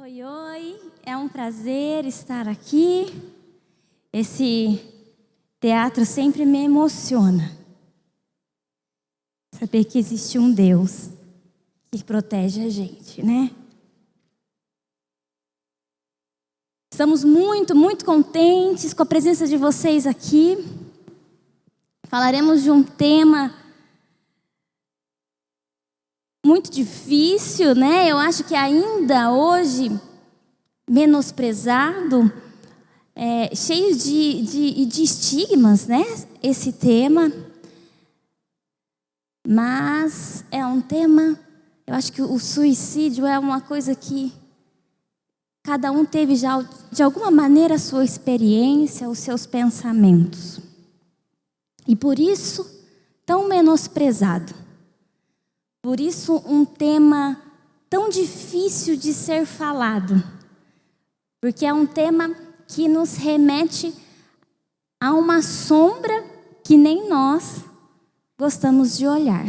Oi, oi, é um prazer estar aqui. Esse teatro sempre me emociona. Saber que existe um Deus que protege a gente, né? Estamos muito contentes com a presença de vocês aqui. Falaremos de um tema muito difícil, né? Eu acho que ainda hoje menosprezado, cheio de estigmas, né? Esse tema. Mas é um tema, eu acho que o suicídio é uma coisa que cada um teve já, de alguma maneira, a sua experiência, os seus pensamentos. E por isso, tão menosprezado. Por isso, um tema tão difícil de ser falado. Porque é um tema que nos remete a uma sombra que nem nós gostamos de olhar.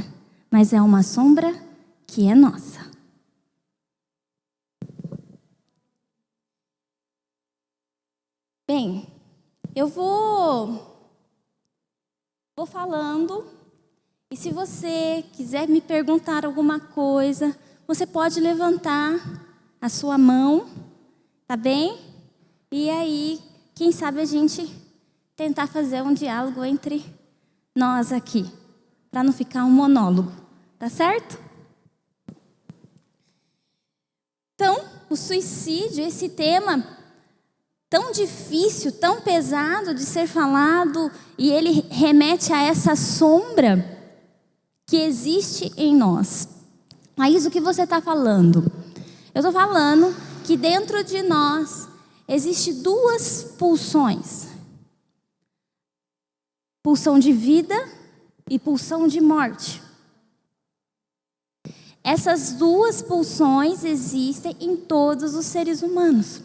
Mas é uma sombra que é nossa. Bem, eu vou falando, e se você quiser me perguntar alguma coisa, você pode levantar a sua mão, tá bem? E aí, quem sabe a gente tentar fazer um diálogo entre nós aqui, para não ficar um monólogo, tá certo? Então, o suicídio, esse tema tão difícil, tão pesado de ser falado, e ele remete a essa sombra que existe em nós. Mas o que você está falando? Eu estou falando que dentro de nós existe duas pulsões. Pulsão de vida e pulsão de morte. Essas duas pulsões existem em todos os seres humanos.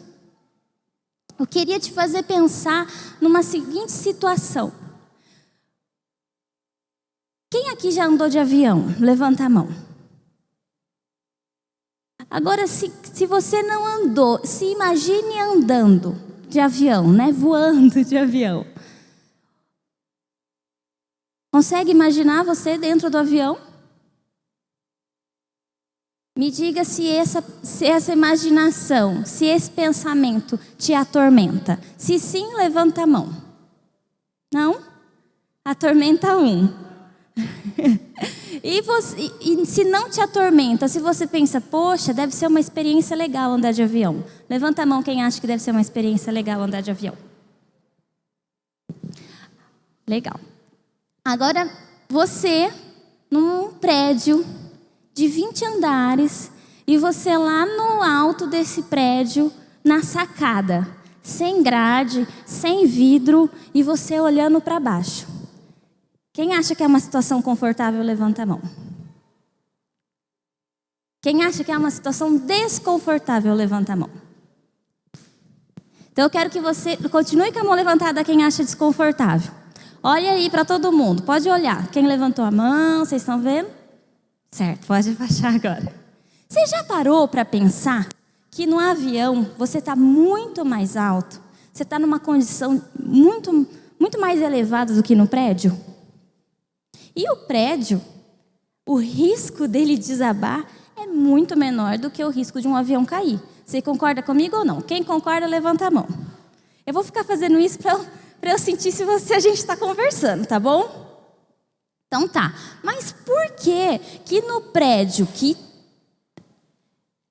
Eu queria te fazer pensar numa seguinte situação. Quem aqui já andou de avião? Levanta a mão. Agora, se você não andou, se imagine andando de avião, né? Voando de avião. Consegue imaginar você dentro do avião? Me diga se essa imaginação, se esse pensamento te atormenta. Se sim, levanta a mão. Não? Atormenta um. E se não te atormenta, se você pensa, poxa, deve ser uma experiência legal andar de avião. Levanta a mão quem acha que deve ser uma experiência legal andar de avião. Legal. Agora, você, num prédio de 20 andares, e você lá no alto desse prédio, na sacada, sem grade, sem vidro, e você olhando para baixo. Quem acha que é uma situação confortável, levanta a mão. Quem acha que é uma situação desconfortável, levanta a mão. Então eu quero que você continue com a mão levantada quem acha desconfortável. Olha aí para todo mundo, pode olhar. Quem levantou a mão, vocês estão vendo? Certo, pode baixar agora. Você já parou para pensar que no avião você está muito mais alto? Você está numa condição muito mais elevada do que no prédio? E o prédio, o risco dele desabar é muito menor do que o risco de um avião cair. Você concorda comigo ou não? Quem concorda, levanta a mão. Eu vou ficar fazendo isso para eu sentir se a gente está conversando, tá bom? Então tá, mas por que no prédio que,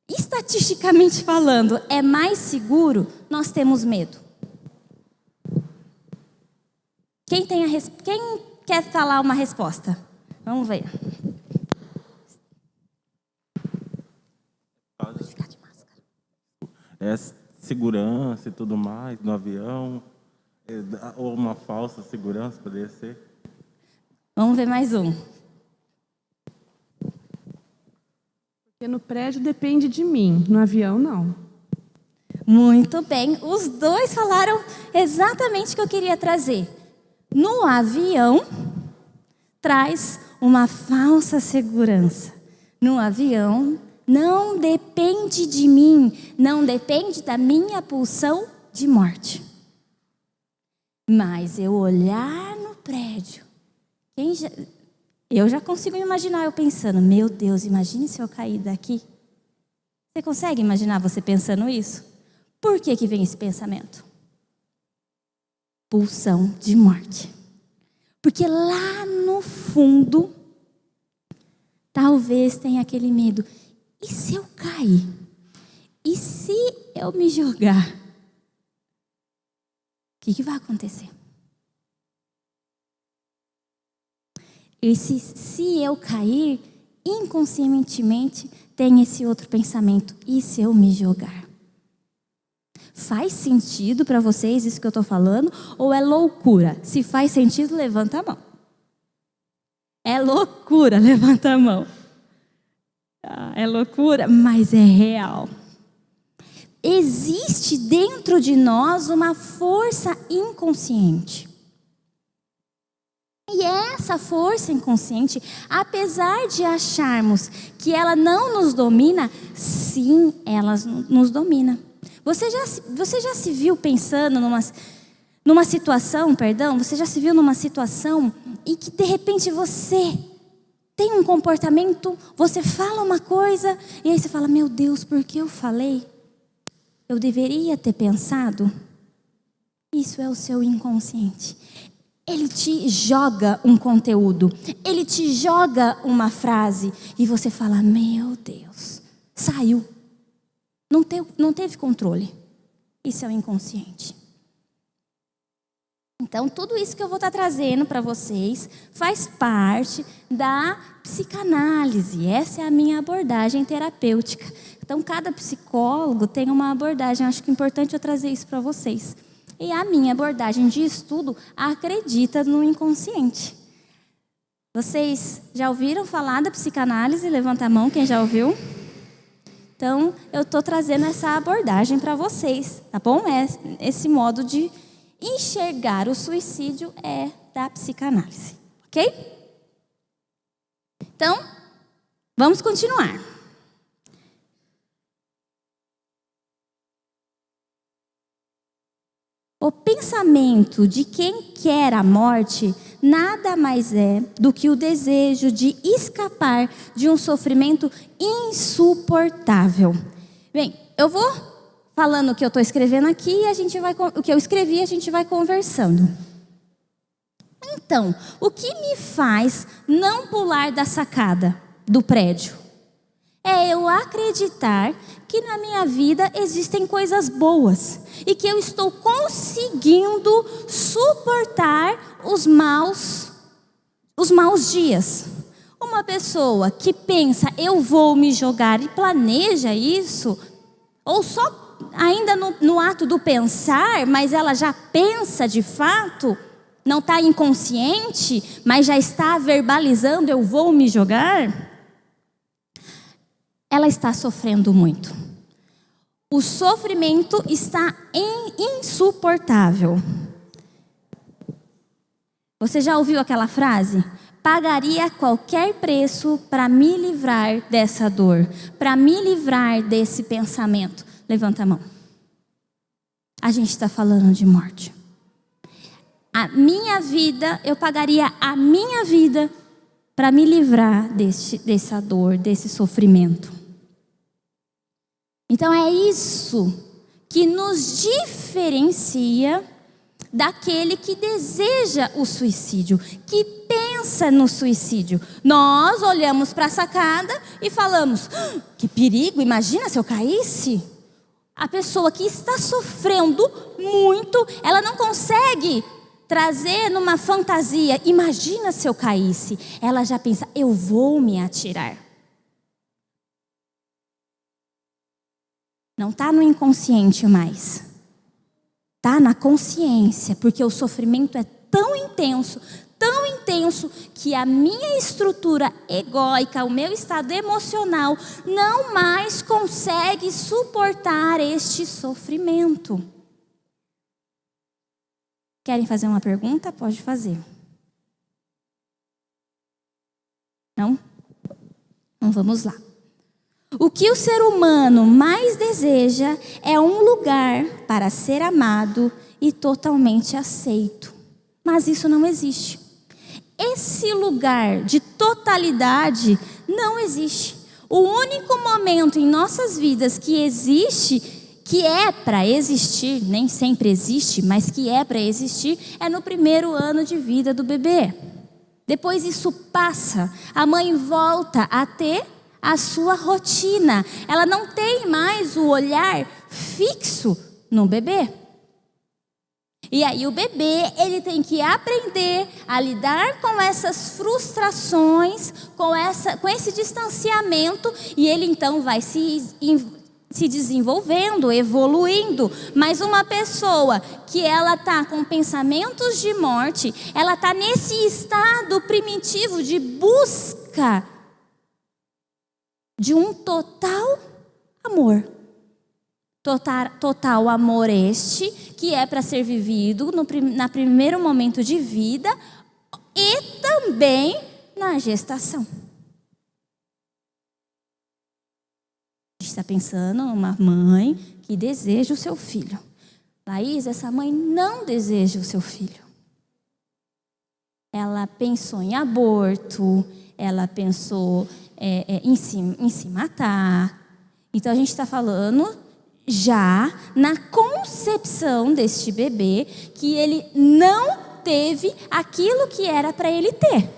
estatisticamente falando, é mais seguro, nós temos medo? Quem quer falar uma resposta? Vamos ver. Pode ficar de máscara. É segurança e tudo mais no avião, ou uma falsa segurança poderia ser? Vamos ver mais um. Porque no prédio depende de mim, no avião não. Muito bem, os dois falaram exatamente o que eu queria trazer. No avião, traz uma falsa segurança. No avião, não depende de mim, não depende da minha pulsão de morte. Mas eu olhar no prédio, eu já consigo imaginar eu pensando, meu Deus, imagine se eu cair daqui. Você consegue imaginar você pensando isso? Por que vem esse pensamento? Pulsão de morte. Porque lá no fundo, talvez tenha aquele medo. E se eu cair? E se eu me jogar? O que vai acontecer? E se eu cair, inconscientemente tem esse outro pensamento. E se eu me jogar? Faz sentido para vocês isso que eu estou falando? Ou é loucura? Se faz sentido, levanta a mão. É loucura, levanta a mão. É loucura, mas é real. Existe dentro de nós uma força inconsciente. E essa força inconsciente, apesar de acharmos que ela não nos domina, sim, ela nos domina. Você já se viu pensando numa situação, você já se viu numa situação em que de repente você tem um comportamento, você fala uma coisa e aí você fala, meu Deus, por que eu falei? Eu deveria ter pensado. Isso é o seu inconsciente. Ele te joga um conteúdo, ele te joga uma frase e você fala, meu Deus, saiu. Não teve controle. Isso é o inconsciente. Então, tudo isso que eu vou estar trazendo para vocês faz parte da psicanálise. Essa é a minha abordagem terapêutica. Então, cada psicólogo tem uma abordagem. Acho que é importante eu trazer isso para vocês. E a minha abordagem de estudo acredita no inconsciente. Vocês já ouviram falar da psicanálise? Levanta a mão, quem já ouviu? Então, eu estou trazendo essa abordagem para vocês, tá bom? Esse modo de enxergar o suicídio é da psicanálise, ok? Então, vamos continuar. O pensamento de quem quer a morte nada mais é do que o desejo de escapar de um sofrimento insuportável. Bem, eu vou falando o que eu estou escrevendo aqui e o que eu escrevi a gente vai conversando. Então, o que me faz não pular da sacada do prédio? É eu acreditar que na minha vida existem coisas boas e que eu estou conseguindo suportar os maus dias. Uma pessoa que pensa, eu vou me jogar e planeja isso, ou só ainda no ato do pensar, mas ela já pensa de fato, não está inconsciente, mas já está verbalizando, eu vou me jogar, ela está sofrendo muito. O sofrimento está insuportável. Você já ouviu aquela frase? Pagaria qualquer preço para me livrar dessa dor, para me livrar desse pensamento. Levanta a mão. A gente está falando de morte. A minha vida, eu pagaria a minha vida para me livrar dessa dor, desse sofrimento. Então é isso que nos diferencia daquele que deseja o suicídio, que pensa no suicídio. Nós olhamos para a sacada e falamos, que perigo, imagina se eu caísse. A pessoa que está sofrendo muito, ela não consegue trazer numa fantasia, imagina se eu caísse. Ela já pensa, eu vou me atirar. Não está no inconsciente mais. Está na consciência, porque o sofrimento é tão intenso, que a minha estrutura egóica, o meu estado emocional, não mais consegue suportar este sofrimento. Querem fazer uma pergunta? Pode fazer. Não? Então vamos lá. O que o ser humano mais deseja é um lugar para ser amado e totalmente aceito. Mas isso não existe. Esse lugar de totalidade não existe. O único momento em nossas vidas que existe, que é para existir, nem sempre existe, mas que é para existir, é no primeiro ano de vida do bebê. Depois isso passa, a mãe volta a ter a sua rotina. Ela não tem mais o olhar fixo no bebê. E aí o bebê, ele tem que aprender a lidar com essas frustrações, com esse distanciamento, e ele então vai se desenvolvendo, evoluindo. Mas uma pessoa que ela está com pensamentos de morte, ela está nesse estado primitivo de busca de um total amor. Total amor este, que é para ser vivido no primeiro momento de vida e também na gestação. A gente está pensando numa mãe que deseja o seu filho. Laís, essa mãe não deseja o seu filho. Ela pensou em aborto, ela pensou em se matar. Então a gente está falando já na concepção deste bebê, que ele não teve aquilo que era para ele ter,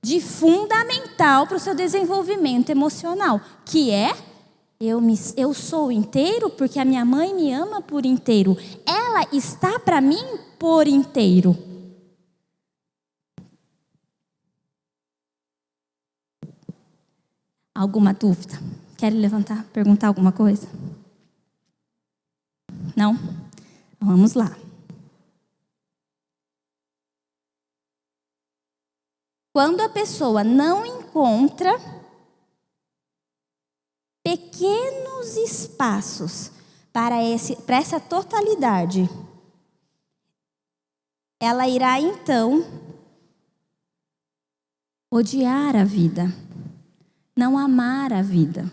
de fundamental para o seu desenvolvimento emocional, que é, eu sou inteiro porque a minha mãe me ama por inteiro, ela está para mim por inteiro. Alguma dúvida? Quer levantar, perguntar alguma coisa? Não? Vamos lá. Quando a pessoa não encontra pequenos espaços para essa totalidade, ela irá então odiar a vida, não amar a vida.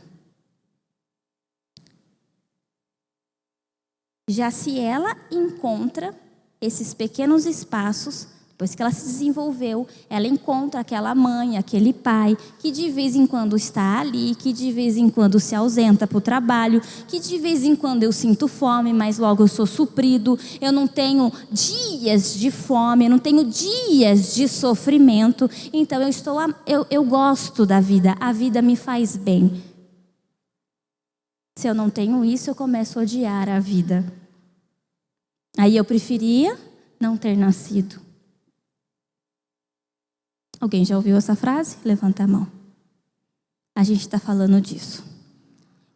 Já se ela encontra esses pequenos espaços, depois que ela se desenvolveu, ela encontra aquela mãe, aquele pai, que de vez em quando está ali, que de vez em quando se ausenta para o trabalho, que de vez em quando eu sinto fome, mas logo eu sou suprido, eu não tenho dias de fome, eu não tenho dias de sofrimento, então eu gosto da vida, a vida me faz bem. Se eu não tenho isso, eu começo a odiar a vida. Aí eu preferia não ter nascido. Alguém já ouviu essa frase? Levanta a mão. A gente está falando disso.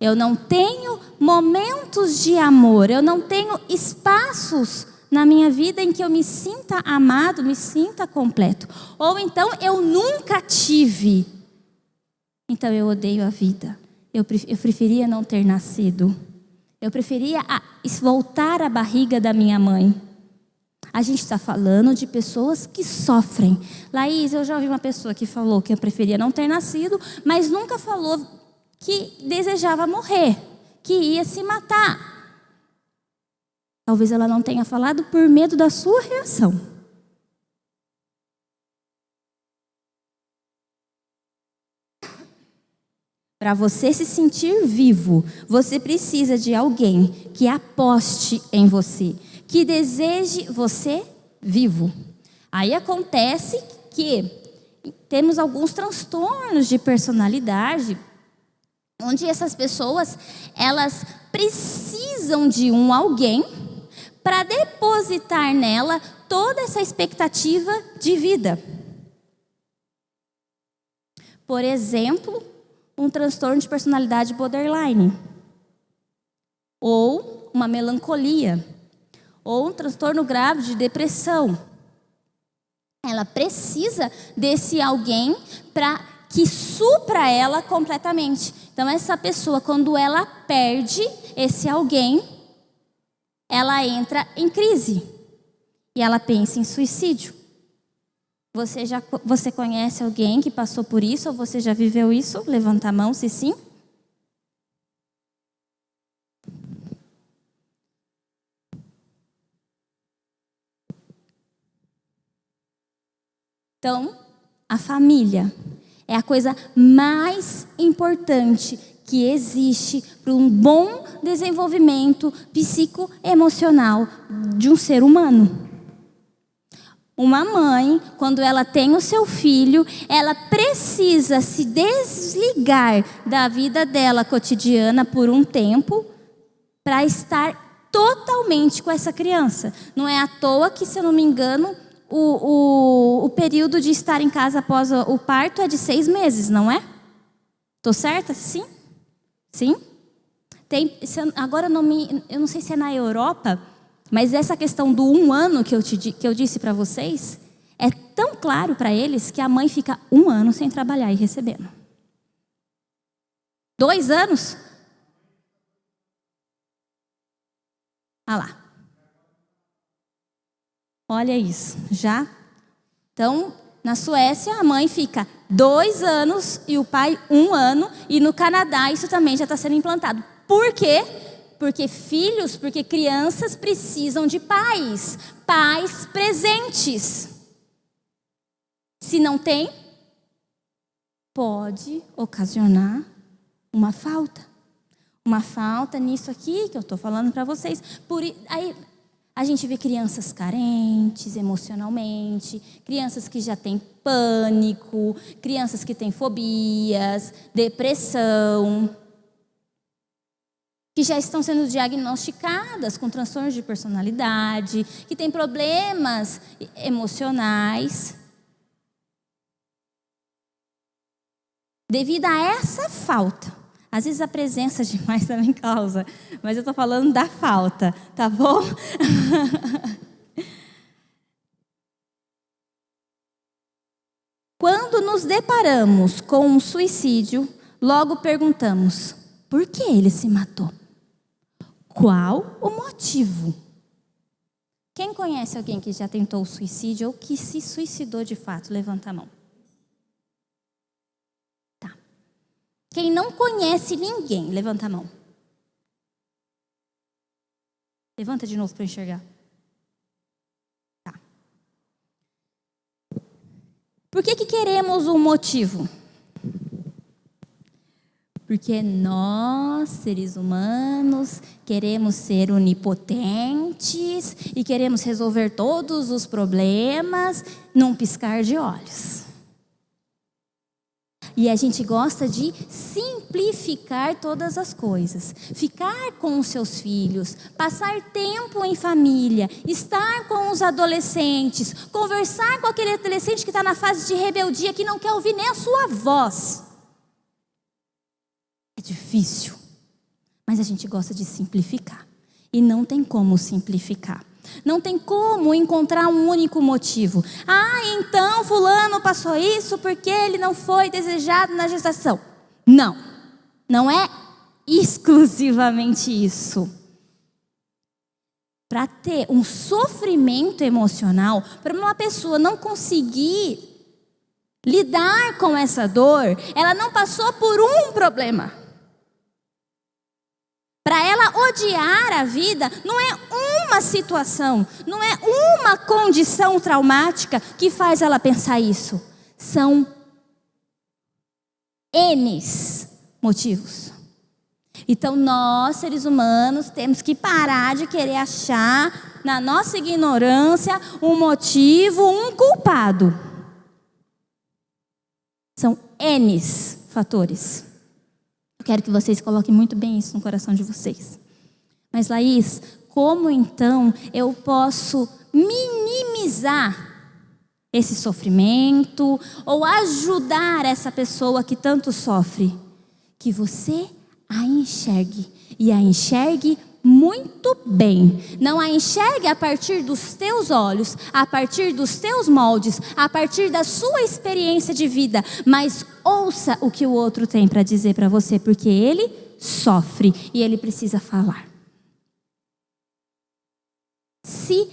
Eu não tenho momentos de amor, eu não tenho espaços na minha vida em que eu me sinta amado, me sinta completo. Ou então eu nunca tive. Então eu odeio a vida. Eu preferia não ter nascido. Eu preferia voltar à barriga da minha mãe. A gente está falando de pessoas que sofrem. Laís, eu já ouvi uma pessoa que falou que eu preferia não ter nascido, mas nunca falou que desejava morrer, que ia se matar. Talvez ela não tenha falado por medo da sua reação. Para você se sentir vivo, você precisa de alguém que aposte em você, que deseje você vivo. Aí acontece que temos alguns transtornos de personalidade, onde essas pessoas, elas precisam de alguém para depositar nela toda essa expectativa de vida. Por exemplo, um transtorno de personalidade borderline, ou uma melancolia, ou um transtorno grave de depressão. Ela precisa desse alguém para que supra ela completamente. Então essa pessoa, quando ela perde esse alguém, ela entra em crise e ela pensa em suicídio. Você conhece alguém que passou por isso, ou você já viveu isso? Levanta a mão se sim. Então, a família é a coisa mais importante que existe para um bom desenvolvimento psicoemocional de um ser humano. Uma mãe, quando ela tem o seu filho, ela precisa se desligar da vida dela cotidiana por um tempo para estar totalmente com essa criança. Não é à toa que, se eu não me engano, o período de estar em casa após o parto é de 6 meses, não é? Estou certa? Sim? Sim? Agora eu não sei se é na Europa, mas essa questão do 1 ano que eu disse para vocês, é tão claro para eles que a mãe fica 1 ano sem trabalhar e recebendo. 2 anos? Ah lá. Olha isso, já. Então, na Suécia, a mãe fica 2 anos e o pai 1 ano. E no Canadá, isso também já está sendo implantado. Por quê? Porque crianças precisam de pais presentes. Se não tem, pode ocasionar uma falta. Uma falta nisso aqui que eu estou falando para vocês. Aí a gente vê crianças carentes emocionalmente, crianças que já têm pânico, crianças que têm fobias, depressão, que já estão sendo diagnosticadas com transtornos de personalidade, que têm problemas emocionais. Devido a essa falta, às vezes a presença demais também causa, mas eu estou falando da falta, tá bom? Quando nos deparamos com um suicídio, logo perguntamos: por que ele se matou? Qual o motivo? Quem conhece alguém que já tentou o suicídio ou que se suicidou de fato? Levanta a mão. Tá. Quem não conhece ninguém, levanta a mão. Levanta de novo para eu enxergar. Tá. Por que queremos um motivo? Porque nós, seres humanos, queremos ser onipotentes e queremos resolver todos os problemas num piscar de olhos. E a gente gosta de simplificar todas as coisas. Ficar com os seus filhos, passar tempo em família, estar com os adolescentes, conversar com aquele adolescente que está na fase de rebeldia, que não quer ouvir nem a sua voz. É difícil, mas a gente gosta de simplificar. E não tem como simplificar. Não tem como encontrar um único motivo. Ah, então fulano passou isso porque ele não foi desejado na gestação. Não, não é exclusivamente isso. Para ter um sofrimento emocional, para uma pessoa não conseguir lidar com essa dor, ela não passou por um problema. Para ela odiar a vida, não é uma situação, não é uma condição traumática que faz ela pensar isso. São N motivos. Então nós, seres humanos, temos que parar de querer achar, na nossa ignorância, um motivo, um culpado. São N fatores. Eu quero que vocês coloquem muito bem isso no coração de vocês. Mas, Laís, como então eu posso minimizar esse sofrimento ou ajudar essa pessoa que tanto sofre? Que você a enxergue e a enxergue muito bem. Não a enxergue a partir dos teus olhos, a partir dos teus moldes, a partir da sua experiência de vida, mas ouça o que o outro tem para dizer para você, porque ele sofre e ele precisa falar. Se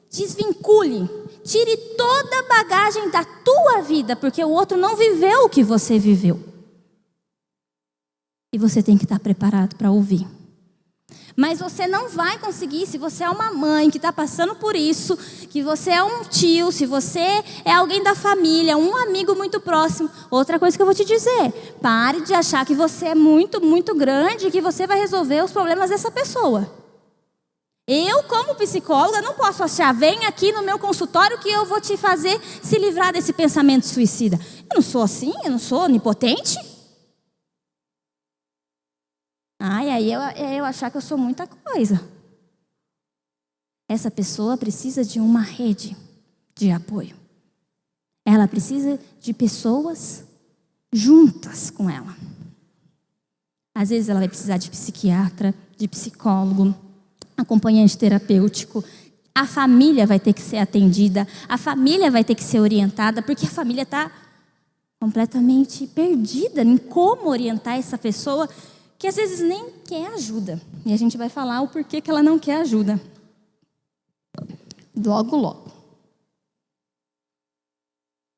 desvincule, tire toda a bagagem da tua vida, porque o outro não viveu o que você viveu. E você tem que estar preparado para ouvir. Mas você não vai conseguir se você é uma mãe que está passando por isso, que você é um tio, se você é alguém da família, um amigo muito próximo. Outra coisa que eu vou te dizer, pare de achar que você é muito, muito grande e que você vai resolver os problemas dessa pessoa. Eu, como psicóloga, não posso achar, vem aqui no meu consultório que eu vou te fazer se livrar desse pensamento suicida. Eu não sou assim, eu não sou onipotente. E aí eu achar que eu sou muita coisa. Essa pessoa precisa de uma rede de apoio. Ela precisa de pessoas juntas com ela. Às vezes ela vai precisar de psiquiatra, de psicólogo, acompanhante terapêutico. A família vai ter que ser atendida, a família vai ter que ser orientada, porque a família está completamente perdida em como orientar essa pessoa que às vezes nem quer ajuda. E a gente vai falar o porquê que ela não quer ajuda. Logo, logo.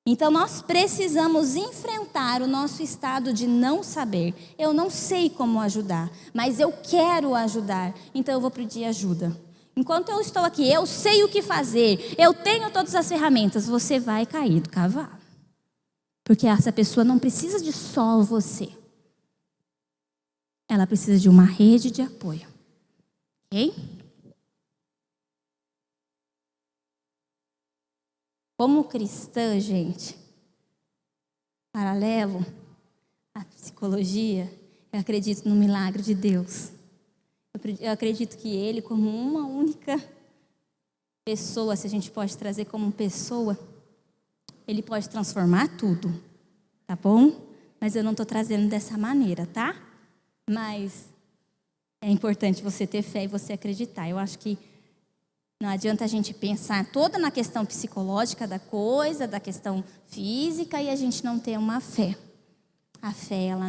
Então, nós precisamos enfrentar o nosso estado de não saber. Eu não sei como ajudar, mas eu quero ajudar, então eu vou pedir ajuda. Enquanto eu estou aqui, eu sei o que fazer, eu tenho todas as ferramentas, você vai cair do cavalo. Porque essa pessoa não precisa de só você. Ela precisa de uma rede de apoio. Ok? Como cristã, gente, paralelo à psicologia, eu acredito no milagre de Deus. Eu acredito que Ele, como uma única pessoa, se a gente pode trazer como pessoa, Ele pode transformar tudo, tá bom? Mas eu não estou trazendo dessa maneira, tá? Mas é importante você ter fé e você acreditar. Eu acho que não adianta a gente pensar toda na questão psicológica da coisa, da questão física, e a gente não ter uma fé. A fé, ela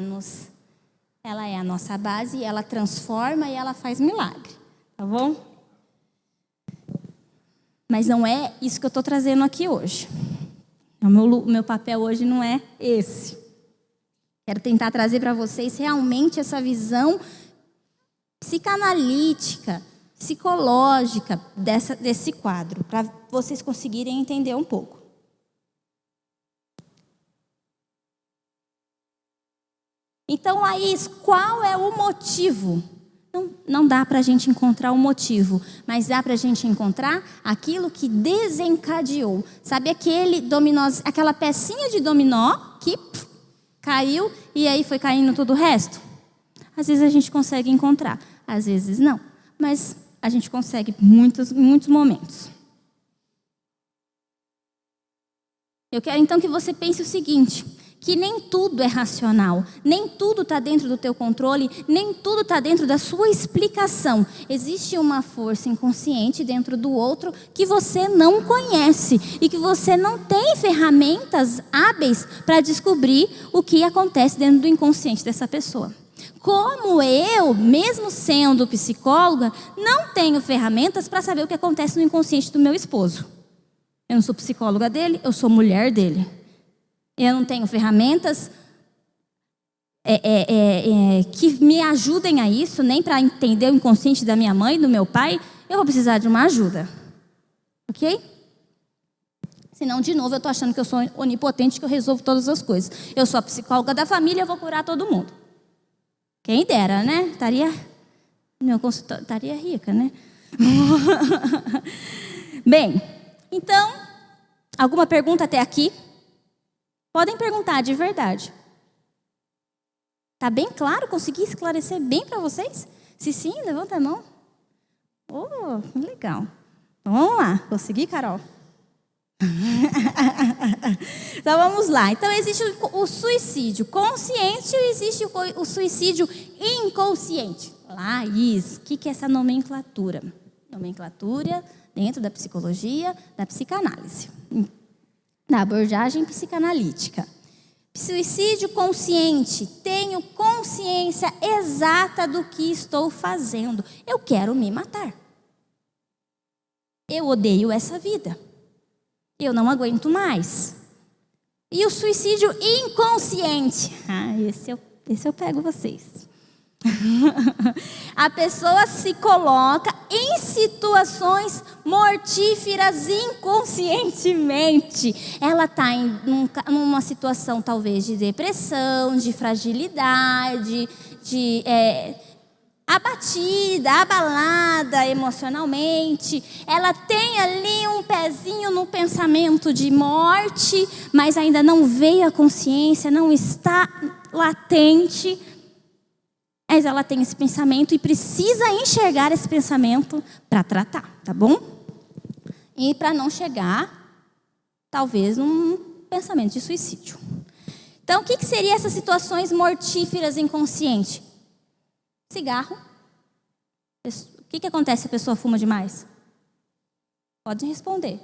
é a nossa base, ela transforma e ela faz milagre, tá bom? Mas não é isso que eu estou trazendo aqui hoje. O meu papel hoje não é esse. Quero tentar trazer para vocês realmente essa visão psicanalítica, psicológica desse quadro, para vocês conseguirem entender um pouco. Então, Laís, qual é o motivo? Não dá para a gente encontrar o motivo, mas dá para a gente encontrar aquilo que desencadeou. Sabe aquela pecinha de dominó que caiu e aí foi caindo todo o resto? Às vezes a gente consegue encontrar, às vezes não. Mas a gente consegue em muitos momentos. Eu quero então que você pense o seguinte, que nem tudo é racional, nem tudo está dentro do teu controle, nem tudo está dentro da sua explicação. Existe uma força inconsciente dentro do outro que você não conhece e que você não tem ferramentas hábeis para descobrir o que acontece dentro do inconsciente dessa pessoa. Como eu, mesmo sendo psicóloga, não tenho ferramentas para saber o que acontece no inconsciente do meu esposo. Eu não sou psicóloga dele, eu sou mulher dele. Eu não tenho ferramentas que me ajudem a isso, nem para entender o inconsciente da minha mãe, do meu pai. Eu vou precisar de uma ajuda. Ok? Senão, de novo, eu estou achando que eu sou onipotente, que eu resolvo todas as coisas. Eu sou a psicóloga da família, eu vou curar todo mundo. Quem dera, né? Meu consultório estaria rica, né? Bem, então, alguma pergunta até aqui? Podem perguntar de verdade. Tá bem claro? Consegui esclarecer bem para vocês? Se sim, levanta a mão. Oh, legal. Então, vamos lá. Consegui, Carol? Então vamos lá. Então existe o suicídio consciente e existe o suicídio inconsciente. Laís, o que é essa nomenclatura? Nomenclatura dentro da psicologia, da psicanálise, da abordagem psicanalítica. Suicídio consciente. Tenho consciência exata do que estou fazendo. Eu quero me matar. Eu odeio essa vida. Eu não aguento mais. E o suicídio inconsciente. Esse eu pego vocês. A pessoa se coloca em situações mortíferas inconscientemente. Ela está numa situação talvez de depressão, de fragilidade, de abatida, abalada emocionalmente. Ela tem ali um pezinho no pensamento de morte, mas ainda não veio a consciência, não está latente. Mas ela tem esse pensamento e precisa enxergar esse pensamento para tratar, tá bom? E para não chegar, talvez, num pensamento de suicídio. Então, o que seriam essas situações mortíferas inconscientes? Cigarro. O que acontece se a pessoa fuma demais? Pode responder.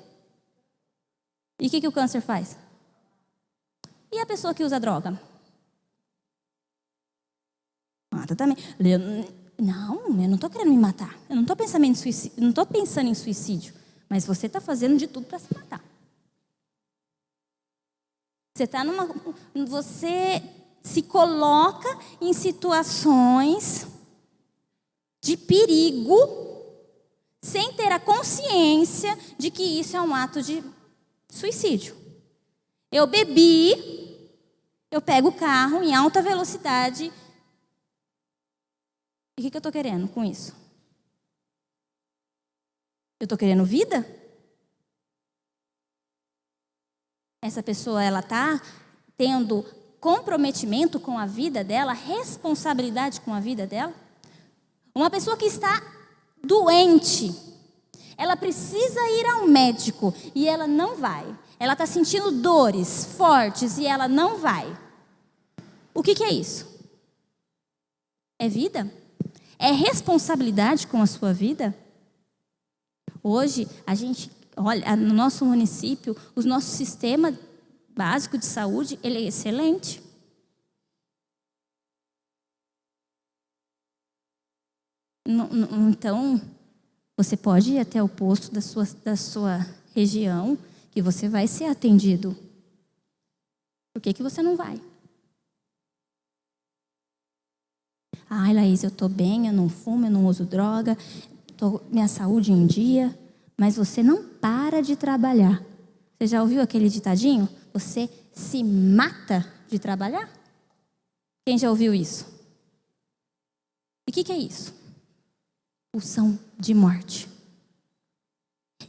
E o que o câncer faz? E a pessoa que usa droga? Mata também. Não, eu não estou querendo me matar. Eu não estou pensando em suicídio. Mas você está fazendo de tudo para se matar. Você se coloca em situações de perigo sem ter a consciência de que isso é um ato de suicídio. Eu bebi, eu pego o carro em alta velocidade. E o que eu estou querendo com isso? Eu estou querendo vida? Essa pessoa, ela está tendo comprometimento com a vida dela, responsabilidade com a vida dela? Uma pessoa que está doente, ela precisa ir ao médico e ela não vai. Ela está sentindo dores fortes e ela não vai. O que é isso? É vida? É responsabilidade com a sua vida? Hoje, a gente, olha, no nosso município, o nosso sistema básico de saúde, ele é excelente. Então, você pode ir até o posto da sua região, que você vai ser atendido. Por que você não vai? Ai, Laís, eu estou bem, eu não fumo, eu não uso droga, minha saúde em dia, mas você não para de trabalhar. Você já ouviu aquele ditadinho? Você se mata de trabalhar? Quem já ouviu isso? E o que é isso? Pulsão de morte.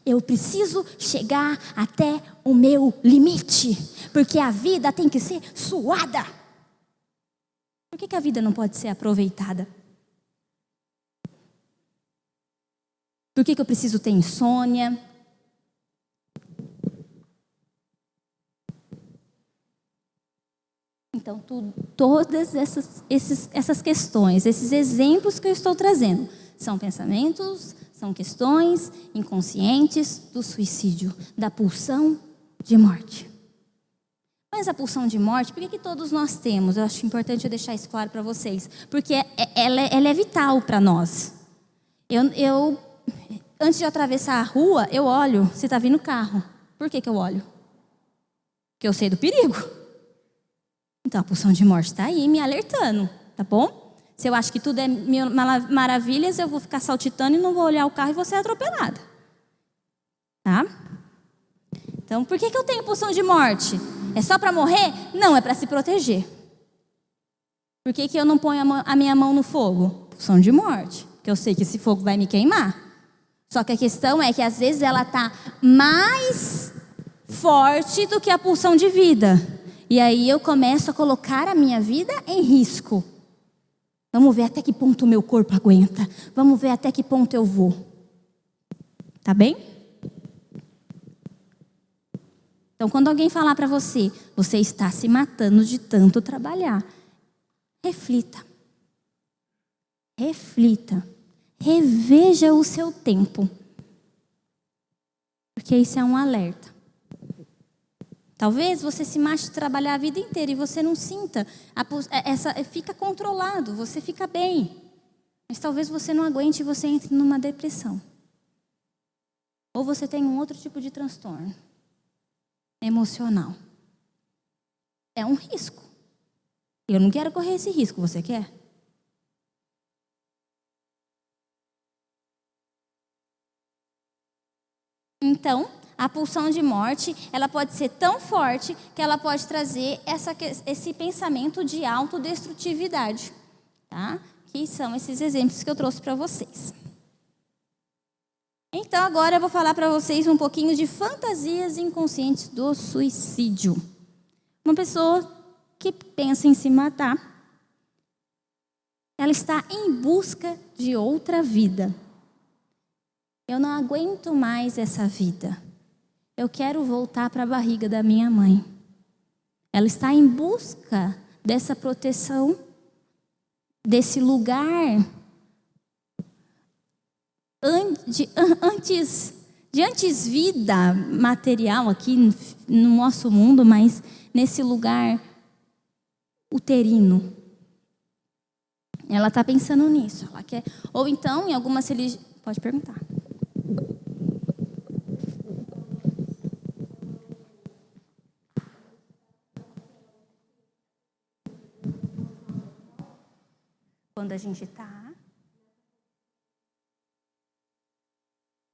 Eu preciso chegar até o meu limite, porque a vida tem que ser suada. Por que a vida não pode ser aproveitada? Por que eu preciso ter insônia? Então, todas essas questões, esses exemplos que eu estou trazendo, são pensamentos, são questões inconscientes do suicídio, da pulsão de morte. Mas a pulsão de morte, por que todos nós temos? Eu acho importante eu deixar isso claro para vocês. Porque ela é vital para nós. Antes de eu atravessar a rua, eu olho se está vindo carro. Por que eu olho? Porque eu sei do perigo. Então a pulsão de morte está aí me alertando, tá bom? Se eu acho que tudo é maravilhas, eu vou ficar saltitando e não vou olhar o carro e vou ser atropelada. Tá? Então, por que eu tenho pulsão de morte? É só para morrer? Não, é para se proteger. Por que eu não ponho a minha mão no fogo? Pulsão de morte. Porque eu sei que esse fogo vai me queimar. Só que a questão é que às vezes ela está mais forte do que a pulsão de vida. E aí eu começo a colocar a minha vida em risco. Vamos ver até que ponto o meu corpo aguenta. Vamos ver até que ponto eu vou. Tá bem? Então, quando alguém falar para você, você está se matando de tanto trabalhar, reflita. Reflita. Reveja o seu tempo. Porque isso é um alerta. Talvez você se mate de trabalhar a vida inteira e você não sinta, fica controlado, você fica bem. Mas talvez você não aguente e você entre numa depressão. Ou você tem um outro tipo de transtorno emocional. É um risco. Eu não quero correr esse risco, você quer? Então, a pulsão de morte, ela pode ser tão forte que ela pode trazer esse pensamento de autodestrutividade, tá? Que são esses exemplos que eu trouxe para vocês. Então, agora eu vou falar para vocês um pouquinho de fantasias inconscientes do suicídio. Uma pessoa que pensa em se matar, ela está em busca de outra vida. Eu não aguento mais essa vida. Eu quero voltar para a barriga da minha mãe. Ela está em busca dessa proteção, desse lugar de antes vida material aqui no nosso mundo, mas nesse lugar uterino. Ela está pensando nisso. Ela quer, ou então, em algumas religiões... Pode perguntar. Quando a gente está...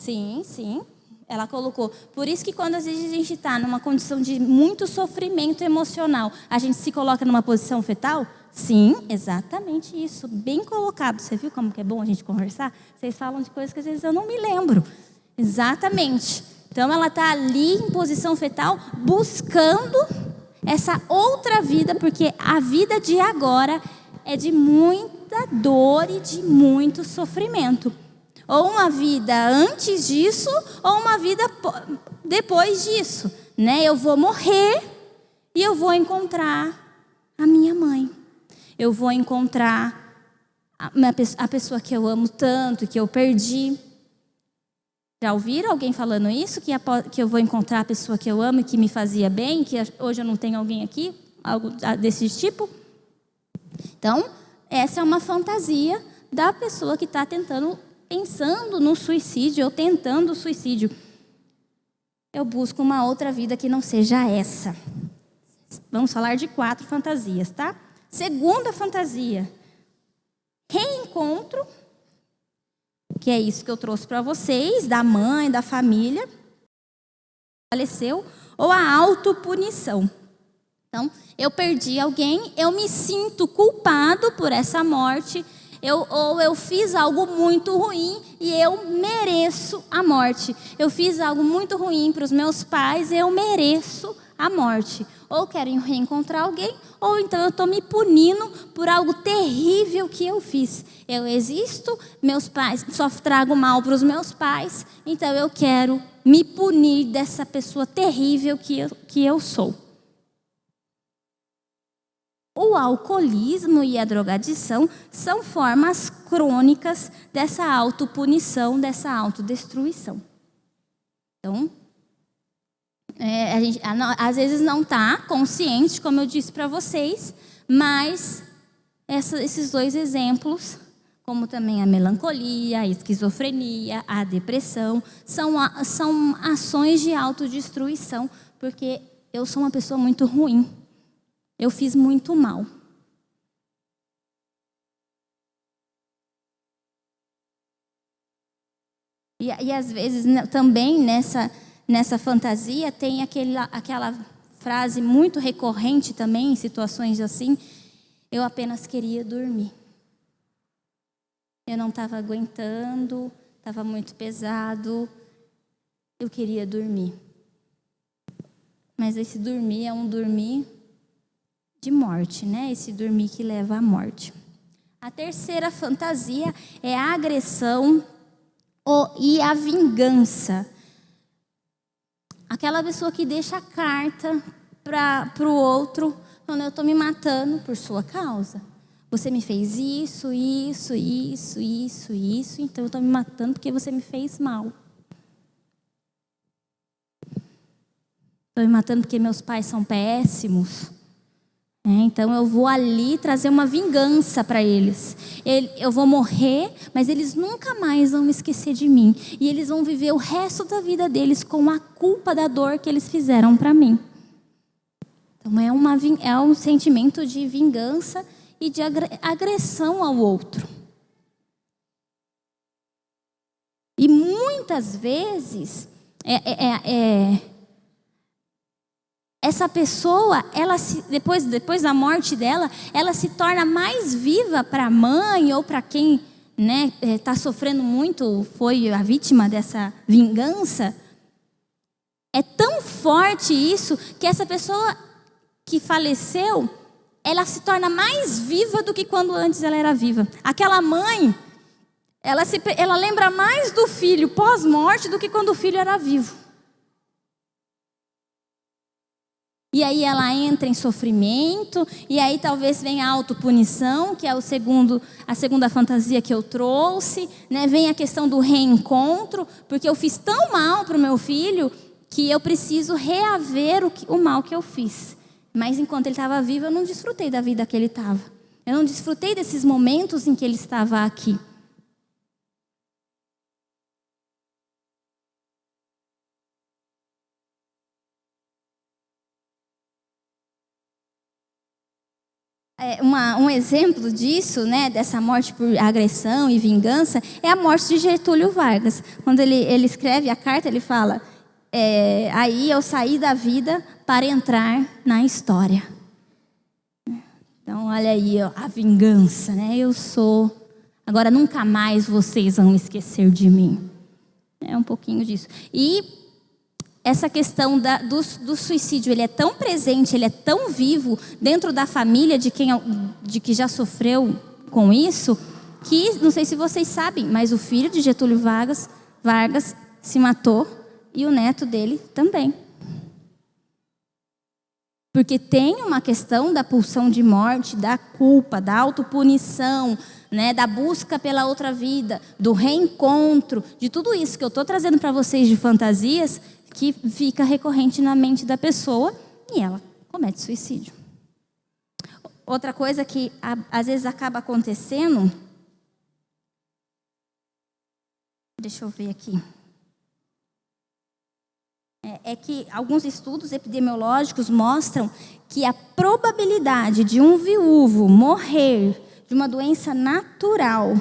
Sim, sim. Ela colocou. Por isso que quando às vezes a gente está numa condição de muito sofrimento emocional, a gente se coloca numa posição fetal? Sim, exatamente isso. Bem colocado. Você viu como que é bom a gente conversar? Vocês falam de coisas que às vezes eu não me lembro. Exatamente. Então ela está ali em posição fetal, buscando essa outra vida, porque a vida de agora é de muita dor e de muito sofrimento. Ou uma vida antes disso, ou uma vida depois disso, né? Eu vou morrer e eu vou encontrar a minha mãe. Eu vou encontrar a pessoa que eu amo tanto, que eu perdi. Já ouviram alguém falando isso? Que eu vou encontrar a pessoa que eu amo e que me fazia bem, que hoje eu não tenho alguém aqui, algo desse tipo? Então, essa é uma fantasia da pessoa que está pensando no suicídio ou tentando o suicídio. Eu busco uma outra vida que não seja essa. Vamos falar de 4 fantasias, tá? Segunda fantasia, reencontro, que é isso que eu trouxe para vocês, da mãe, da família, faleceu, ou a autopunição. Então, eu perdi alguém, eu me sinto culpado por essa morte, ou eu fiz algo muito ruim e eu mereço a morte. Eu fiz algo muito ruim para os meus pais, eu mereço a morte. Ou quero reencontrar alguém, ou então eu estou me punindo por algo terrível que eu fiz. Eu existo, meus pais, só trago mal para os meus pais, então eu quero me punir dessa pessoa terrível que eu sou. O alcoolismo e a drogadição são formas crônicas dessa autopunição, dessa autodestruição. Então, a gente às vezes não está consciente, como eu disse para vocês, mas esses 2 exemplos, como também a melancolia, a esquizofrenia, a depressão, são ações de autodestruição, porque eu sou uma pessoa muito ruim. Eu fiz muito mal. E às vezes também nessa fantasia tem aquela frase muito recorrente também em situações assim: eu apenas queria dormir. Eu não estava aguentando, estava muito pesado, eu queria dormir. Mas esse dormir é um dormir de morte, né? Esse dormir que leva à morte. A terceira fantasia é a agressão e a vingança. Aquela pessoa que deixa a carta para o outro, falando: eu estou me matando por sua causa. Você me fez isso, então eu estou me matando porque você me fez mal. Estou me matando porque meus pais são péssimos. Então eu vou ali trazer uma vingança para eles. Eu vou morrer, mas eles nunca mais vão me esquecer de mim. E eles vão viver o resto da vida deles com a culpa da dor que eles fizeram para mim. Então é um sentimento de vingança e de agressão ao outro. E muitas vezes Essa pessoa, depois da morte dela, ela se torna mais viva para a mãe ou para quem está sofrendo muito, foi a vítima dessa vingança. É tão forte isso que essa pessoa que faleceu, ela se torna mais viva do que quando antes ela era viva. Aquela mãe, ela lembra mais do filho pós-morte do que quando o filho era vivo. E aí ela entra em sofrimento, e aí talvez venha a autopunição, que é a segunda fantasia que eu trouxe, Vem a questão do reencontro, porque eu fiz tão mal para o meu filho que eu preciso reaver o mal que eu fiz. Mas enquanto ele estava vivo, eu não desfrutei da vida que ele estava. Eu não desfrutei desses momentos em que ele estava aqui. Um exemplo disso, dessa morte por agressão e vingança, é a morte de Getúlio Vargas. Quando ele escreve a carta, ele fala: aí eu saí da vida para entrar na história. Então, olha aí, ó, a vingança, eu sou. Agora nunca mais vocês vão esquecer de mim. É um pouquinho disso. E essa questão do suicídio, ele é tão presente, ele é tão vivo dentro da família de que já sofreu com isso, que, não sei se vocês sabem, mas o filho de Getúlio Vargas se matou e o neto dele também. Porque tem uma questão da pulsão de morte, da culpa, da autopunição, da busca pela outra vida, do reencontro, de tudo isso que eu estou trazendo para vocês de fantasias, que fica recorrente na mente da pessoa e ela comete suicídio. Outra coisa que às vezes acaba acontecendo, deixa eu ver aqui, é que alguns estudos epidemiológicos mostram que a probabilidade de um viúvo morrer de uma doença natural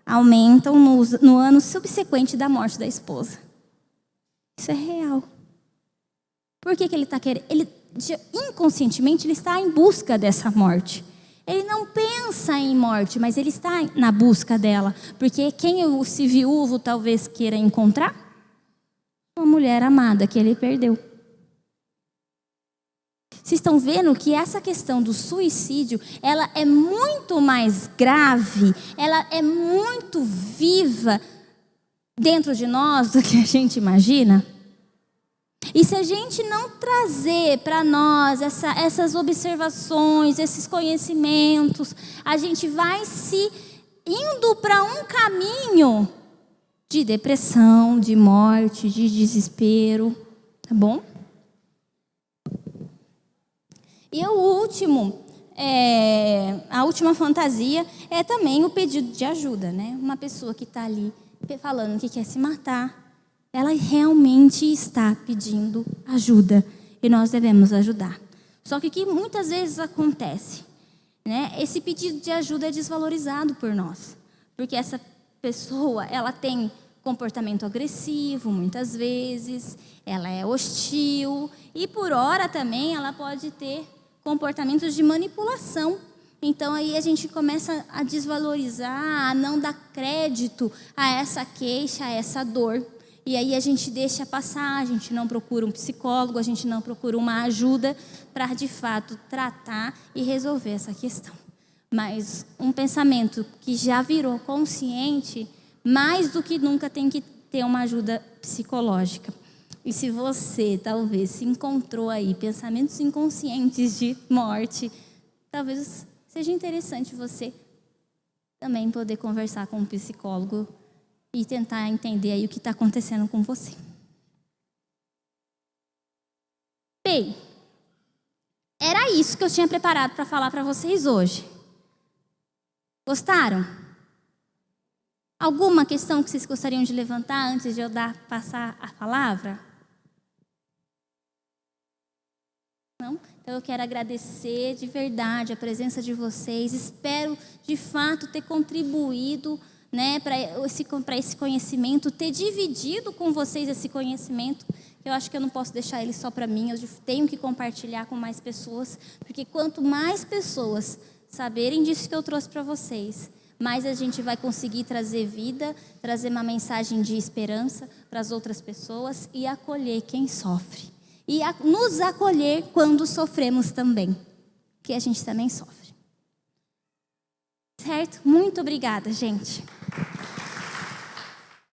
aumentam no ano subsequente da morte da esposa. Isso é real. Por que ele está querendo? Inconscientemente, ele está em busca dessa morte. Ele não pensa em morte, mas ele está na busca dela. Porque quem esse viúvo talvez queira encontrar? Uma mulher amada que ele perdeu. Vocês estão vendo que essa questão do suicídio, ela é muito mais grave, ela é muito viva dentro de nós do que a gente imagina? E se a gente não trazer para nós essas observações, esses conhecimentos, a gente vai se indo para um caminho de depressão, de morte, de desespero, tá bom? E a última fantasia é também o pedido de ajuda, Uma pessoa que está ali falando que quer se matar, ela realmente está pedindo ajuda e nós devemos ajudar. Só que o que muitas vezes acontece, esse pedido de ajuda é desvalorizado por nós, porque essa pessoa, ela tem comportamento agressivo muitas vezes, ela é hostil e por hora também ela pode ter comportamentos de manipulação. Então aí a gente começa a desvalorizar, a não dar crédito a essa queixa, a essa dor. E aí a gente deixa passar, a gente não procura um psicólogo, a gente não procura uma ajuda para de fato tratar e resolver essa questão. Mas um pensamento que já virou consciente, mais do que nunca tem que ter uma ajuda psicológica. E se você talvez se encontrou aí pensamentos inconscientes de morte, talvez seja interessante você também poder conversar com um psicólogo e tentar entender aí o que está acontecendo com você. Bem, era isso que eu tinha preparado para falar para vocês hoje. Gostaram? Alguma questão que vocês gostariam de levantar antes de eu passar a palavra? Não? Então eu quero agradecer de verdade a presença de vocês. Espero de fato ter contribuído, né, para esse conhecimento, ter dividido com vocês esse conhecimento. Eu acho que eu não posso deixar ele só para mim, eu tenho que compartilhar com mais pessoas, porque quanto mais pessoas saberem disso que eu trouxe para vocês, mais a gente vai conseguir trazer vida, trazer uma mensagem de esperança para as outras pessoas e acolher quem sofre. E nos acolher quando sofremos também, que a gente também sofre. Certo? Muito obrigada, gente.